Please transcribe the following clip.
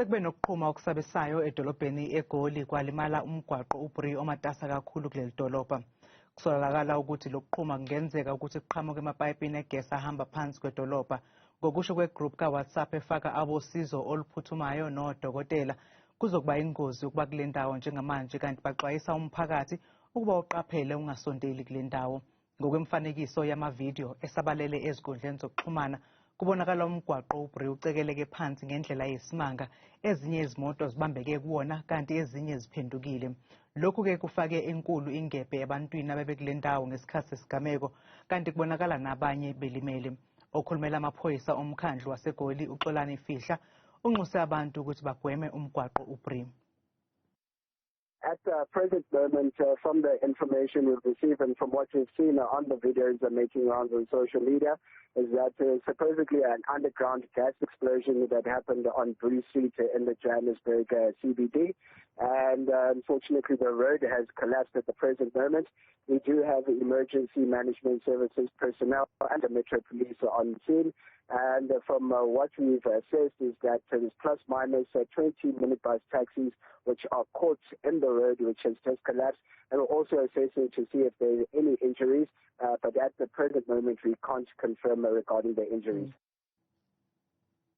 Sekube nokuqhuma okusabisayo edolobheni eGoli kwalimala Umgwaqo U-Bree omatasa kakhulu kulelidolobha. Kusolakala ukuthi lokuqhuma kungenzeka ukuthi kuqhamuke emapayipini egesi ahamba phansi kwedolobha. Ngokusho kwe-group ka-WhatsApp efaka abosizo oluphuthumayo nodokotela, kuzokuba ingozi ukuba kule ndawo njengamanje, kanti baxwayisa umphakathi ukuba uqaphele ungasondeli kule ndawo. Ngokwemfanekiso yamavidiyo esabalele ezinkundleni zokuxhumana, kubonakala umgwaqo U-Bree ucekeleke phansi ngendlela yesimanga, ezinye izimoto zibambeke kuwona kanti ezinye ziphendukile. Lokhu-ke kufake enkulu ingebhe ebantwini abebekule ndawo ngesikhathi sesigameko, kanti kubonakala nabanye belimele. Okhulumela amaphoyisa omkhandlu waseGoli uXolani Fihla unxuse abantu ukuthi bagweme umgwaqo U-Bree. At the present moment, from the information we've received and from what we've seen on the videos that are making rounds on social media, is that supposedly an underground gas explosion that happened on Bree Street in the Johannesburg CBD. And unfortunately, the road has collapsed at the present moment. We do have emergency management services personnel and the Metro Police on scene. And from what we've assessed is that there's plus minus 20 minibus taxis which are caught in the road, which has just collapsed. And we're also assessing to see if there are any injuries, but at the present moment we can't confirm regarding the injuries.